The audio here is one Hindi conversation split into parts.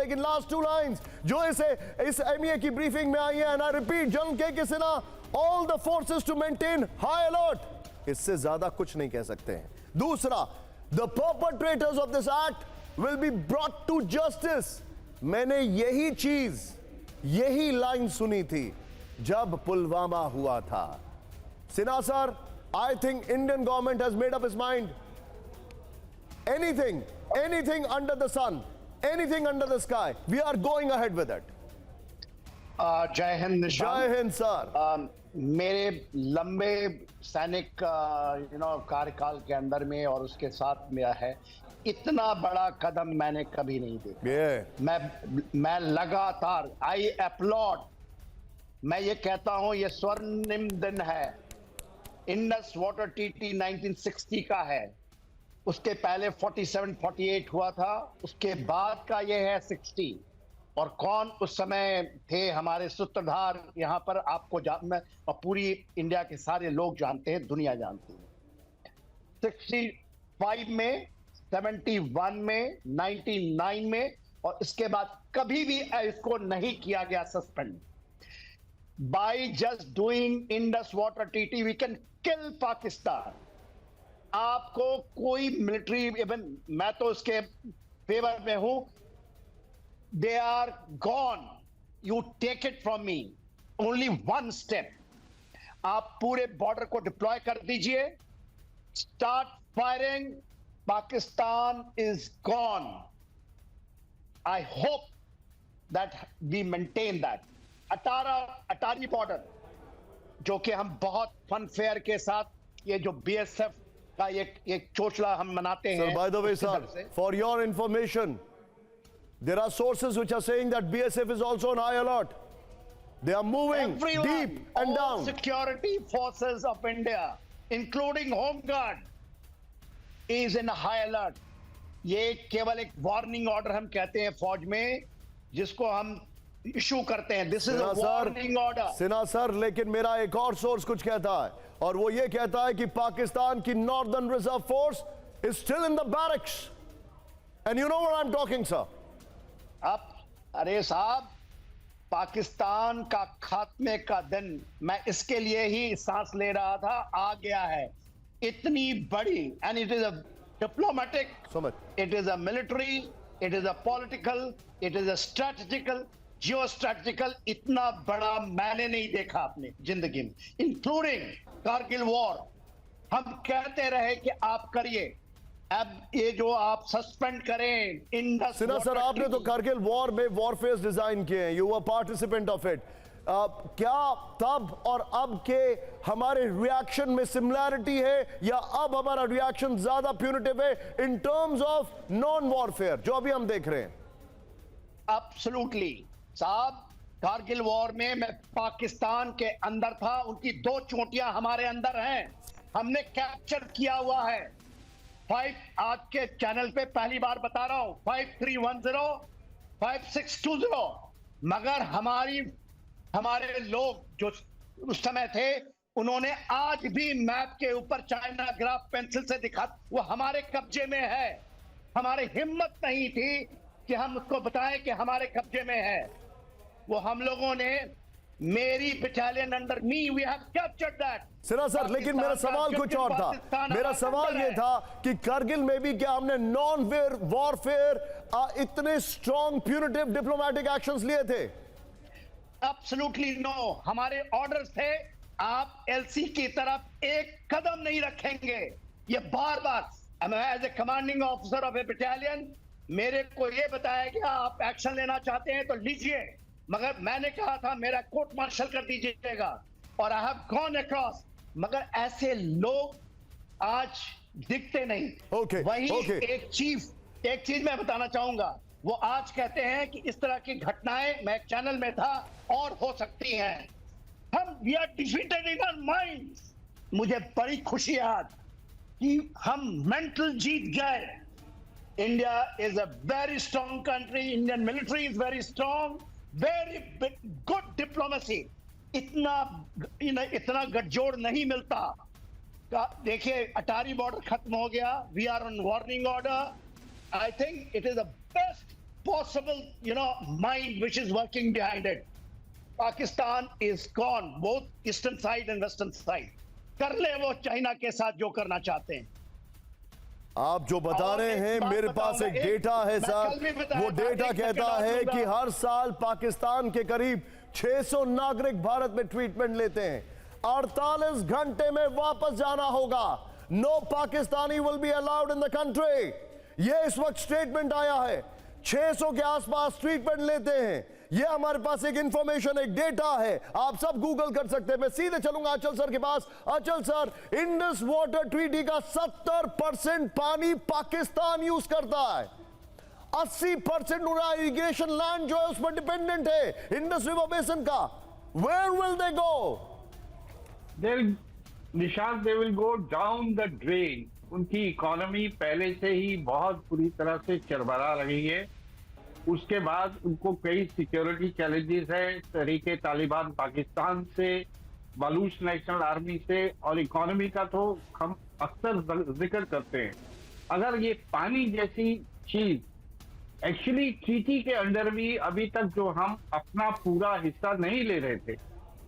लेकिन लास्ट 2 लाइंस जो इस एमईए की ब्रीफिंग में आई है, and I repeat, general K Sinha, all the forces to maintain high alert, इससे ज्यादा कुछ नहीं कह सकते हैं। दूसरा, the perpetrators of this act will be brought to justice. मैंने यही चीज, यही लाइन सुनी थी जब पुलवामा हुआ था। Sinha sir, I think Indian government has made up its mind. Anything under the sun, anything under the sky, we are going ahead with it. जय हिंद निशान। जय हिंद सर। मेरे लंबे सैनिक कार्यकाल के अंदर में और उसके साथ में है, इतना बड़ा कदम मैंने कभी नहीं देखा। मैं लगातार आई अपलॉड, मैं ये कहता हूं ये स्वर्णिम दिन है। इंडस वाटर ट्रीटी 1960 का है, उसके पहले 47-48 हुआ था, उसके बाद का ये है 60। और कौन उस समय थे हमारे सूत्रधार यहाँ पर, आपको मैं और पूरी इंडिया के सारे लोग जानते हैं, दुनिया जानती है। 65 में, 71 में, 99 में, और इसके बाद कभी भी इसको नहीं किया गया suspend. By just doing Indus Water Treaty, we can kill Pakistan. आपको कोई मिलिट्री, इवन मैं तो उसके फेवर में हूं, they are gone. You take it from me. Only one step. आप पूरे बॉर्डर को डिप्लॉय कर दीजिए, start firing. Pakistan is gone. I hope that we maintain that. Attari border, जो कि हम बहुत फन फेयर के साथ ये जो बीएसएफ का एक चोचला हम मनाते हैं। Sir, by the way, sir, for your information, there are sources which are saying that BSF is also on high alert. They are moving deep and down. Security forces of India, including Home Guard, is in high alert. ये केवल एक वार्निंग ऑर्डर हम कहते हैं फौज में, जिसको हम इशू करते हैं। This is a warning order. Sinha sir, लेकिन मेरा एक और सोर्स कुछ कहता है, और वो ये कहता है कि पाकिस्तान की northern reserve force is still in the barracks, and you know what I am talking sir. अरे साहब, पाकिस्तान का खात्मे का दिन, मैं इसके लिए ही सांस ले रहा था, आ गया है। इतनी बड़ी, and it is a diplomatic, it is a military, it is a political, it is a strategical, Jio strategical, इतना बड़ा मैंने नहीं देखा अपनी जिंदगी में, इंक्लूडिंग कारगिल वॉर। हम कहते रहे कि आप करिए, अब ये जो आप सस्पेंड करें इंडस। सिन्हा सर, आपने तो कारगिल वॉर में वॉरफेयर डिजाइन किए हैं, you were participant of it. क्या तब और अब के हमारे रिएक्शन में सिमिलैरिटी है, या अब हमारा रिएक्शन ज्यादा प्यूनिटिव है in terms of non warfare जो अभी हम देख रहे हैं? एब्सोल्युटली साहब, कारगिल वॉर में मैं पाकिस्तान के अंदर था, उनकी 2 चोटियां हमारे अंदर हैं, हमने कैप्चर किया हुआ है। 5 आज के चैनल पे पहली बार बता रहा हूं, 5310, 5620, मगर हमारे लोग जो उस समय थे, उन्होंने आज भी मैप के ऊपर चाइना ग्राफ पेंसिल से दिखा, वो हमारे कब्जे में है। हमारी हिम्मत नहीं थी कि हम उसको बताएं कि हमारे कब्जे में है। वो हम लोगों ने, मेरी battalion under me, we have captured that. Sinha sir, लेकिन मेरा सवाल कुछ और था। मेरा सवाल ये था कि कारगिल में भी क्या हमने नॉन वॉरफेयर इतने स्ट्रॉन्ग प्यूनिटिव डिप्लोमेटिक एक्शंस लिए थे? Absolutely no. हमारे ऑर्डर्स थे, आप एलसी की तरफ एक कदम नहीं रखेंगे। ये बार बार as a commanding officer of a battalion मेरे को ये बताया गया, आप एक्शन लेना चाहते हैं तो लीजिए, मगर मैंने कहा था मेरा कोर्ट मार्शल कर दीजिएगा, और आई हैव गॉन अक्रॉस, मगर ऐसे लोग आज दिखते नहीं। वही एक चीज मैं बताना चाहूंगा, वो आज कहते हैं कि इस तरह की घटनाएं, मैं एक चैनल में था, और हो सकती हैं। हम we are defeated in our minds. मुझे बड़ी खुशी है आज कि हम मेंटल जीत गए। India is a very strong country. Indian military is very strong. Very good diplomacy. इतना गठजोड़ नहीं मिलता। देखिए, अटारी बॉर्डर खत्म हो गया, we are on warning order. I think it is the best possible, mind which is working behind it. Pakistan is gone, both eastern side and western side. कर ले वो चाइना के साथ जो करना चाहते हैं। आप जो बता और रहे एक हैं, बात मेरे पास बताऊंगा, एक डेटा है मैं सर, कल भी बताया वो था, डेटा एक कहता सेकंड है आप कि दूंगा। हर साल पाकिस्तान के करीब 600 नागरिक भारत में ट्रीटमेंट लेते हैं। 48 घंटे में वापस जाना होगा। No Pakistani will be allowed in the country. ये इस वक्त स्टेटमेंट आया है। 600 के आसपास ट्रीटमेंट लेते हैं। ये हमारे पास एक इंफॉर्मेशन, एक डेटा है, आप सब गूगल कर सकते हैं। मैं सीधे चलूंगा अचल सर के पास। अचल सर, इंडस वाटर ट्रीटी का 70% पानी पाकिस्तान यूज करता है। 80% उनका इरिगेशन लैंड जो है उस पर डिपेंडेंट है इंडस रिवर बेसिन का। Where will they go? Nishant, they will go down the drain. उनकी इकोनॉमी पहले से ही बहुत बुरी तरह से चरमरा रही है। उसके बाद उनको कई सिक्योरिटी चैलेंजेस है, तहरीके तालिबान पाकिस्तान से, बलूच नेशनल आर्मी से, और इकोनॉमी का तो हम अक्सर जिक्र करते हैं। अगर ये पानी जैसी चीज एक्चुअली ट्रीटी के अंडर भी अभी तक जो हम अपना पूरा हिस्सा नहीं ले रहे थे,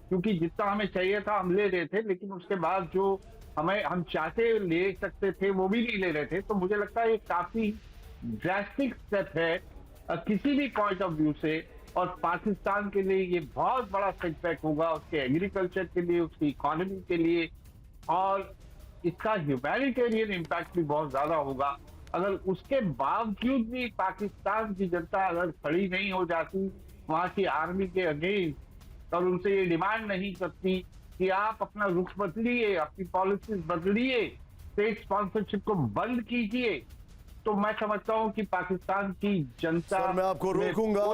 क्योंकि जितना हमें चाहिए था हम ले रहे थे, लेकिन उसके बाद जो हम चाहते ले सकते थे वो भी नहीं ले रहे थे। तो मुझे लगता है ये काफी ड्रास्टिक स्टेप है किसी भी पॉइंट ऑफ व्यू से, और पाकिस्तान के लिए ये बहुत बड़ा सेटबैक होगा, उसके एग्रीकल्चर के लिए, उसकी इकोनॉमी के लिए, और इसका ह्यूमैनिटेरियन इम्पैक्ट भी बहुत ज्यादा होगा। अगर उसके बावजूद भी पाकिस्तान की जनता अगर खड़ी नहीं हो जाती वहां की आर्मी के अगेंस्ट, और उनसे ये डिमांड नहीं करती कि आप अपना रुख बदलिए, अपनी पॉलिसीज बदलिए, स्टेट स्पॉन्सरशिप को बंद कीजिए, तो मैं समझता हूं कि पाकिस्तान की जनता सर, मैं आपको रोकूंगा।